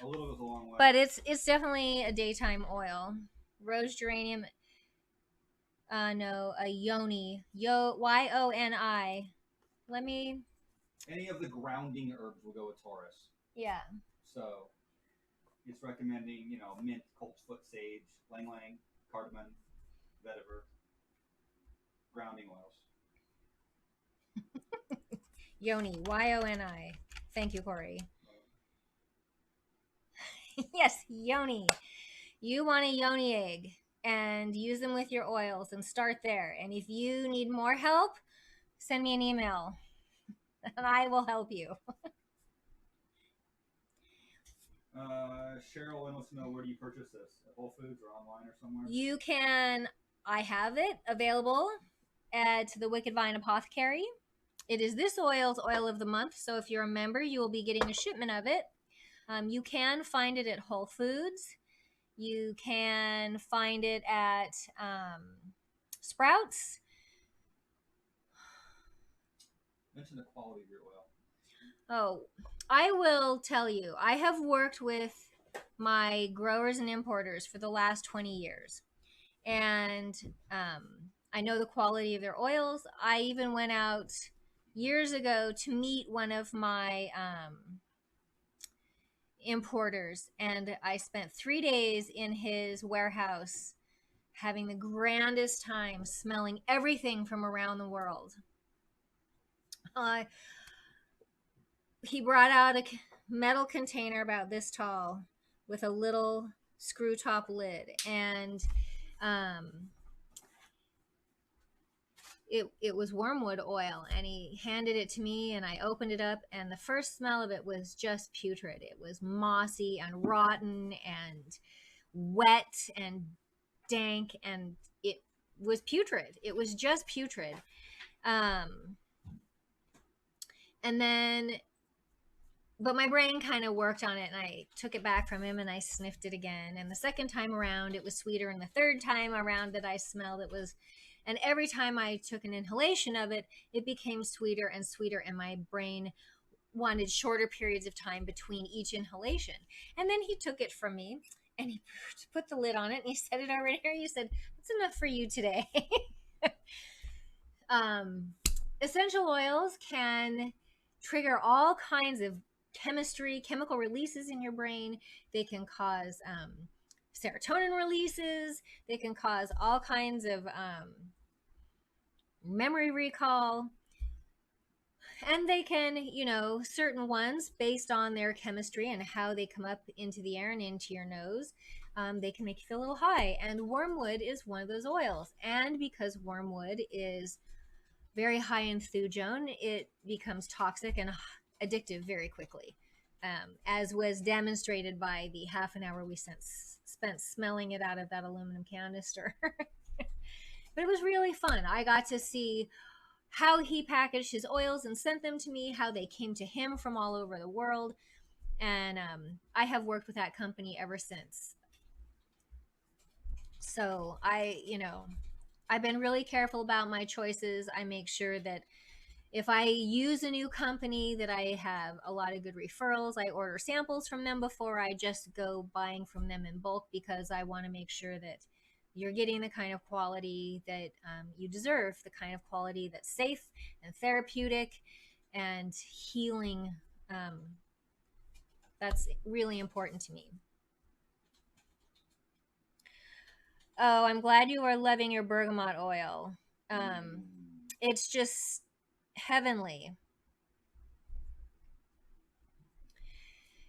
B: a little goes a long way.
A: But it's definitely a daytime oil. Rose geranium. No, a yoni. Yoni. Let me.
B: Any of the grounding herbs will go with Taurus.
A: Yeah.
B: So it's recommending, mint, coltsfoot, sage, lang lang, cardamom, vetiver, grounding oils.
A: Yoni. Yoni. Thank you, Corey. Yes, yoni. You want a yoni egg and use them with your oils and start there. And if you need more help, send me an email and I will help you.
B: Cheryl wants to know, where do you purchase this? At Whole Foods or online or somewhere?
A: You can, I have it available at the Wicked Vine Apothecary. It is this oil's oil of the month, so if you're a member, you will be getting a shipment of it. You can find it at Whole Foods. You can find it at Sprouts.
B: Mention the quality of your oil.
A: Oh, I will tell you, I have worked with my growers and importers for the last 20 years. And I know the quality of their oils. I even went out years ago to meet one of my importers, and I spent 3 days in his warehouse having the grandest time smelling everything from around the world. He brought out a metal container about this tall with a little screw top lid, and it was wormwood oil, and he handed it to me, and I opened it up, and the first smell of it was just putrid. It was mossy and rotten and wet and dank, and it was putrid. It was just putrid. And then, but my brain kind of worked on it, and I took it back from him and I sniffed it again. And the second time around, it was sweeter. And the third time around that I smelled, it was, and every time I took an inhalation of it, it became sweeter and sweeter. And my brain wanted shorter periods of time between each inhalation. And then he took it from me and he put the lid on it and he set it over here. He said, "That's enough for you today." Essential oils can trigger all kinds of chemical releases in your brain. They can cause serotonin releases. They can cause all kinds of memory recall. And they can, certain ones, based on their chemistry and how they come up into the air and into your nose, they can make you feel a little high. And wormwood is one of those oils. And because wormwood is very high in thujone, it becomes toxic and addictive very quickly, as was demonstrated by the half an hour we spent smelling it out of that aluminum canister. But it was really fun. I got to see how he packaged his oils and sent them to me, how they came to him from all over the world. And I have worked with that company ever since. So I've been really careful about my choices. I make sure that if I use a new company, that I have a lot of good referrals. I order samples from them before I just go buying from them in bulk, because I want to make sure that you're getting the kind of quality that you deserve, the kind of quality that's safe and therapeutic and healing. That's really important to me. Oh, I'm glad you are loving your bergamot oil. It's just heavenly.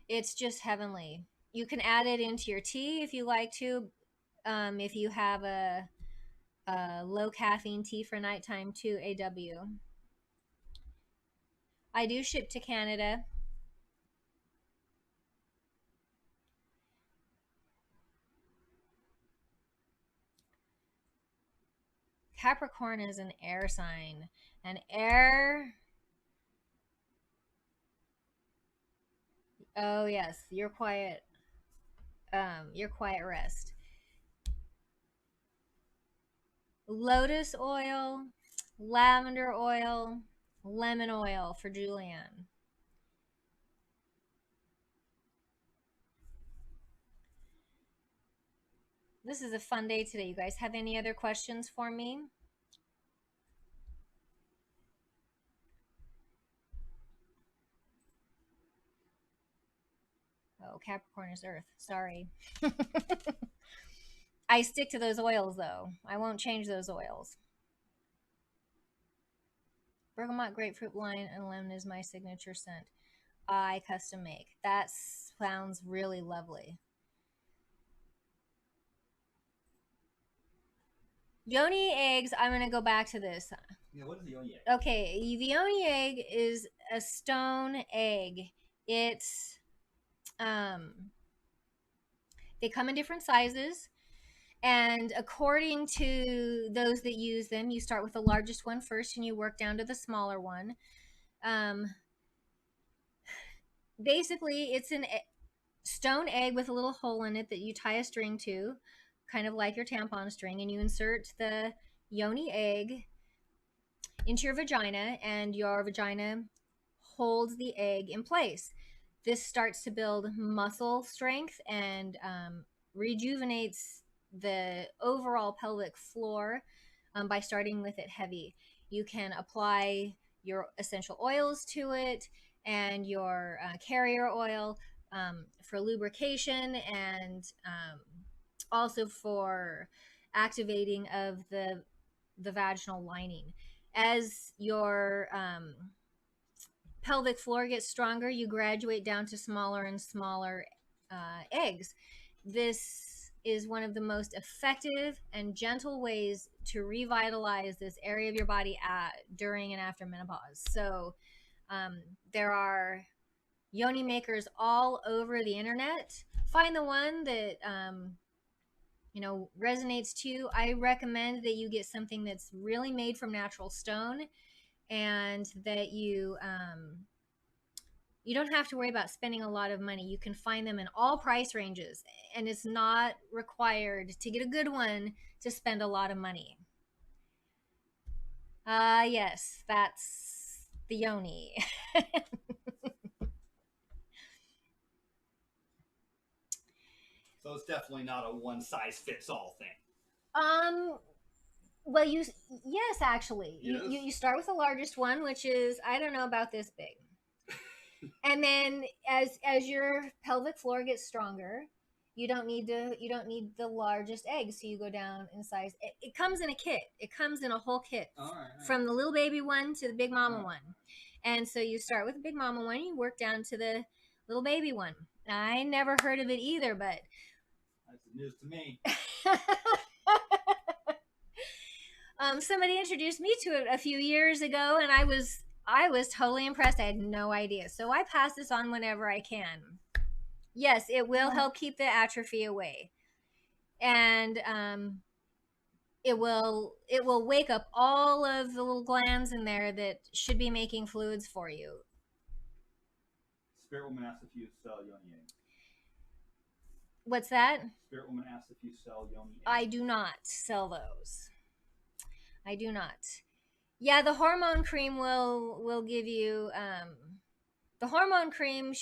A: It's just heavenly. You can add it into your tea if you like to. If you have a low caffeine tea for nighttime too, AW. I do ship to Canada. Capricorn is an air sign. An air. Oh yes, you're quiet. Your quiet rest. Lotus oil, lavender oil, lemon oil for Julianne. This is a fun day today. You guys have any other questions for me? Oh, Capricorn is Earth. Sorry. I stick to those oils, though. I won't change those oils. Bergamot, grapefruit, wine, and lemon is my signature scent. I custom make. That sounds really lovely. Yoni eggs, I'm going to go back to this.
B: Yeah, what is the yoni egg?
A: Okay, the yoni egg is a stone egg. It's, they come in different sizes. And according to those that use them, you start with the largest one first and you work down to the smaller one. Basically, it's a stone egg with a little hole in it that you tie a string to, kind of like your tampon string, and you insert the yoni egg into your vagina, and your vagina holds the egg in place. This starts to build muscle strength and rejuvenates the overall pelvic floor by starting with it heavy. You can apply your essential oils to it and your carrier oil for lubrication and also for activating of the vaginal lining. As your pelvic floor gets stronger, you graduate down to smaller and smaller eggs. This is one of the most effective and gentle ways to revitalize this area of your body during and after menopause. So there are yoni makers all over the internet. Find the one that resonates to you. I recommend that you get something that's really made from natural stone, and that you don't have to worry about spending a lot of money. You can find them in all price ranges, and it's not required to get a good one to spend a lot of money. Yes, that's the yoni.
B: So it's definitely not a one size fits all thing.
A: Well, yes, actually, yes. You start with the largest one, which is, I don't know, about this big. And then as your pelvic floor gets stronger, you don't need the largest egg, so you go down in size. It comes in a kit. It comes in a whole kit, all right. From the little baby one to the big mama one. And so you start with the big mama one, and you work down to the little baby one. I never heard of it either, but
B: that's news to me.
A: Somebody introduced me to it a few years ago, and I was totally impressed. I had no idea. So I pass this on whenever I can. Yes, it will help keep the atrophy away. And it will wake up all of the little glands in there that should be making fluids for you.
B: Spirit Woman asked if you sell yoni eggs.
A: What's that?
B: Spirit Woman asked if you sell yoni eggs.
A: I do not sell those. I do not. Yeah, the hormone cream will give you the hormone cream.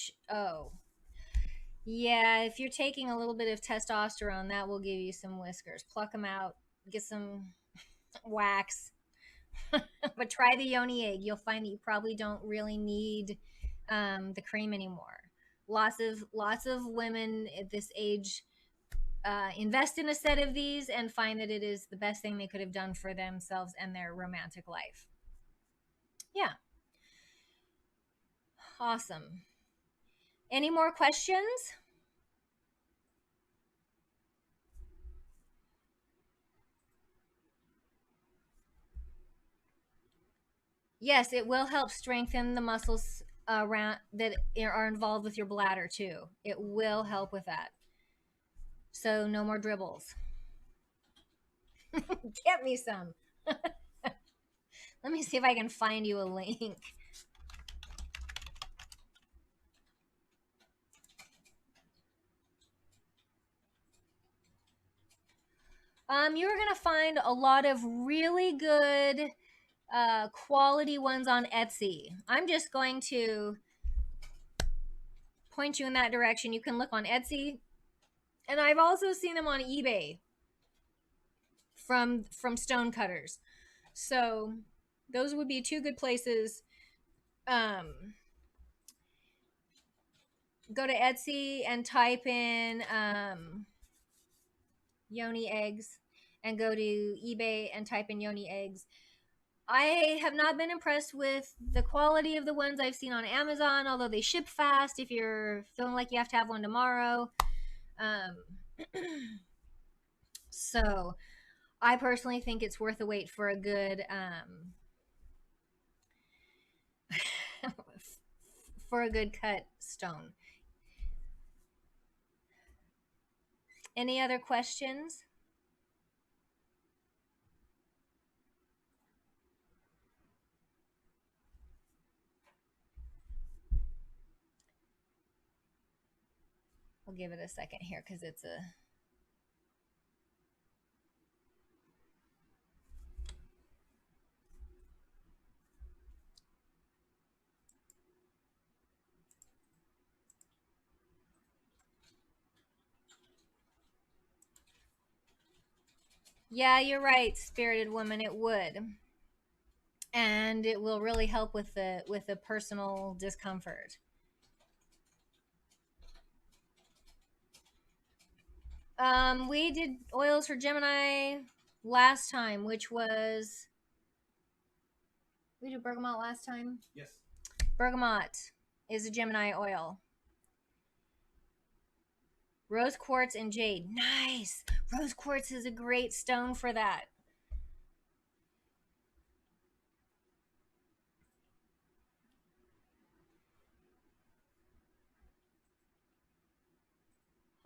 A: Yeah, if you're taking a little bit of testosterone, that will give you some whiskers. Pluck them out, get some wax. But try the yoni egg. You'll find that you probably don't really need the cream anymore. Lots of women at this age invest in a set of these and find that it is the best thing they could have done for themselves and their romantic life. Yeah. Awesome. Any more questions? Yes, it will help strengthen the muscles around that are involved with your bladder too. It will help with that. So no more dribbles. Get me some. Let me see if I can find you a link. You're going to find a lot of really good quality ones on Etsy. I'm just going to point you in that direction. You can look on Etsy. And I've also seen them on eBay from stone cutters. So those would be two good places. Go to Etsy and type in yoni eggs, and go to eBay and type in yoni eggs. I have not been impressed with the quality of the ones I've seen on Amazon, although they ship fast if you're feeling like you have to have one tomorrow. So I personally think it's worth the wait for a good for a good cut stone. Any other questions? I'll give it a second here because it's a... Yeah, you're right, spirited woman, it would. And it will really help with the personal discomfort. We did oils for Gemini last time, which was... We did bergamot last time?
B: Yes.
A: Bergamot is a Gemini oil. Rose quartz and jade. Nice! Rose quartz is a great stone for that.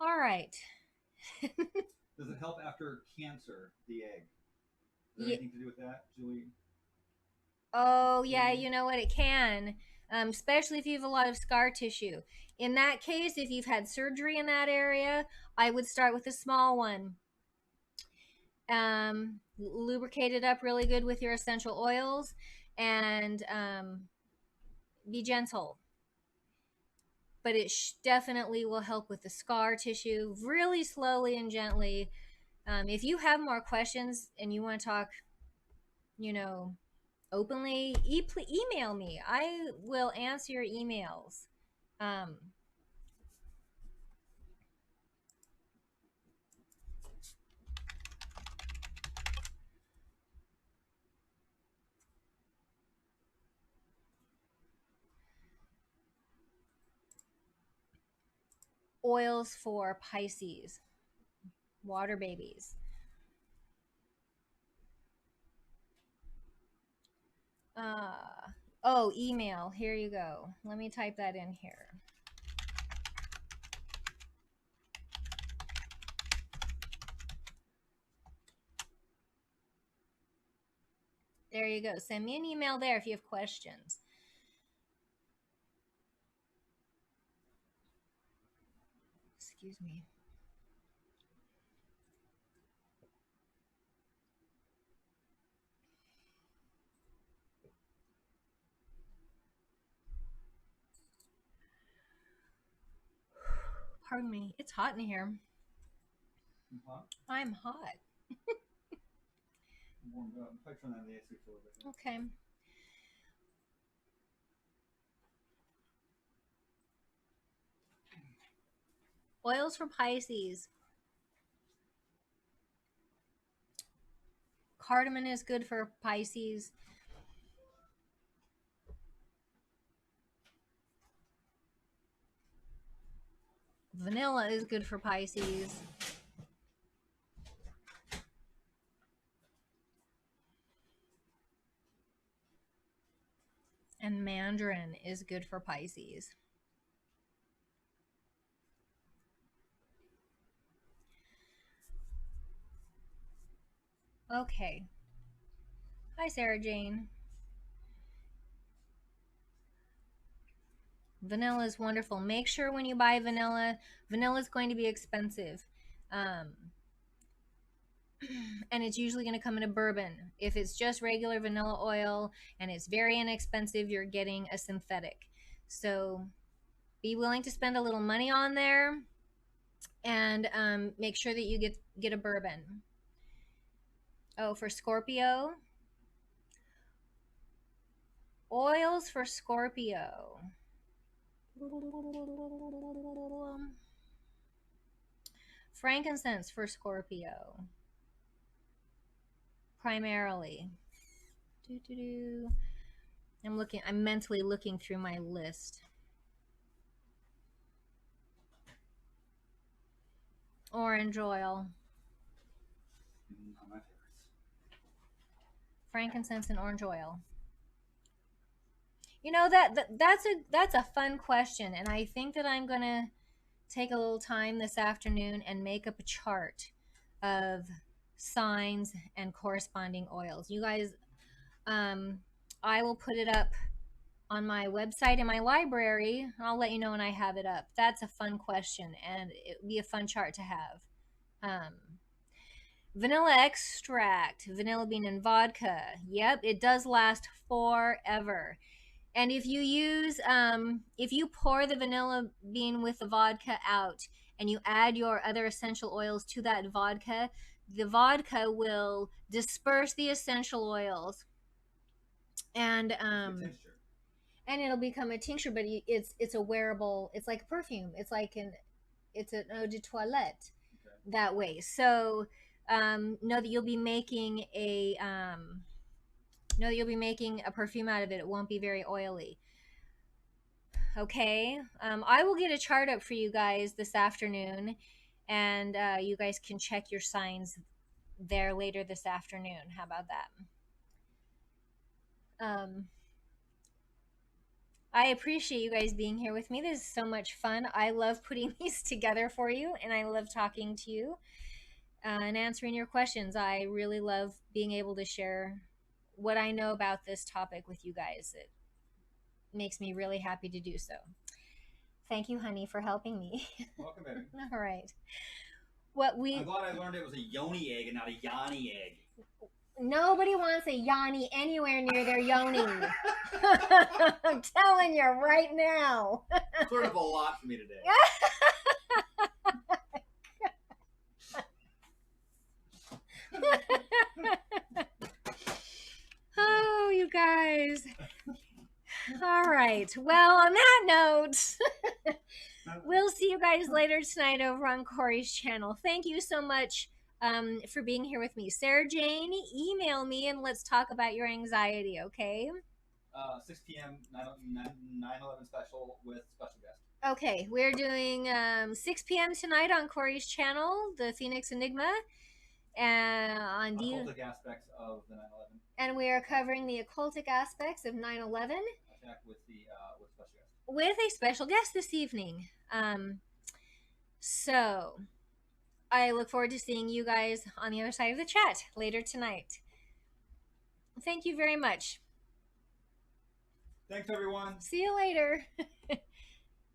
A: All right.
B: Does it help after cancer, the egg? Is there anything to do with that, Julie?
A: Oh, yeah, you know what? It can, especially if you have a lot of scar tissue. In that case, if you've had surgery in that area, I would start with a small one. Lubricate it up really good with your essential oils, and be gentle. But it definitely will help with the scar tissue, really slowly and gently. If you have more questions and you want to talk, openly, email me. I will answer your emails. Oils for Pisces, water babies. Oh, email. Here you go. Let me type that in here. There you go. Send me an email there if you have questions. Excuse me. Pardon me. It's hot in here.
B: Hot?
A: I'm hot.
B: Warmed up. If I turn on the AC for a bit.
A: Okay. Oils for Pisces. Cardamom is good for Pisces. Vanilla is good for Pisces. And mandarin is good for Pisces. Okay. Hi, Sarah Jane. Vanilla is wonderful. Make sure when you buy vanilla is going to be expensive. And it's usually going to come in a bourbon. If it's just regular vanilla oil and it's very inexpensive, you're getting a synthetic. So be willing to spend a little money on there, and make sure that you get a bourbon. Oh, for Scorpio, oils for Scorpio. Frankincense for Scorpio, primarily. I'm mentally looking through my list. Orange oil.
B: Not my favorites.
A: Frankincense and orange oil. You know, that's a fun question, and I think that I'm gonna take a little time this afternoon and make up a chart of signs and corresponding oils. You guys, I will put it up on my website in my library. I'll let you know when I have it up. That's a fun question, and it would be a fun chart to have. Vanilla extract, vanilla bean and vodka. Yep, it does last forever. And if you use, if you pour the vanilla bean with the vodka out and you add your other essential oils to that vodka, the vodka will disperse the essential oils, and it'll become a tincture. But it's a wearable. It's like a perfume. It's an eau de toilette that way. So know that you'll be making a perfume out of it. It won't be very oily. Okay, I will get a chart up for you guys this afternoon, and you guys can check your signs there later this afternoon. How about that? I appreciate you guys being here with me. This is so much fun. I love putting these together for you, and I love talking to you and answering your questions. I really love being able to share what I know about this topic with you guys. It makes me really happy to do so. Thank you, honey, for helping me.
B: Welcome, baby.
A: All right.
B: I'm glad I learned it was a yoni egg and not a yanni egg.
A: Nobody wants a yoni anywhere near their yoni. I'm telling you right now.
B: Cleared up a lot for me today.
A: Oh, you guys. All right. Well, on that note, we'll see you guys later tonight over on Corey's channel. Thank you so much for being here with me. Sarah Jane, email me and let's talk about your anxiety, okay?
B: 6 p.m. 9/11 special with special guest.
A: Okay, we're doing 6 p.m. tonight on Corey's channel, the Phoenix Enigma, and on
B: occultic aspects of the 9/11.
A: And we are covering the occultic aspects of 9/11
B: attack with special guest.
A: With a special guest this evening. So I look forward to seeing you guys on the other side of the chat later tonight. Thank you very much.
B: Thanks, everyone.
A: See you later.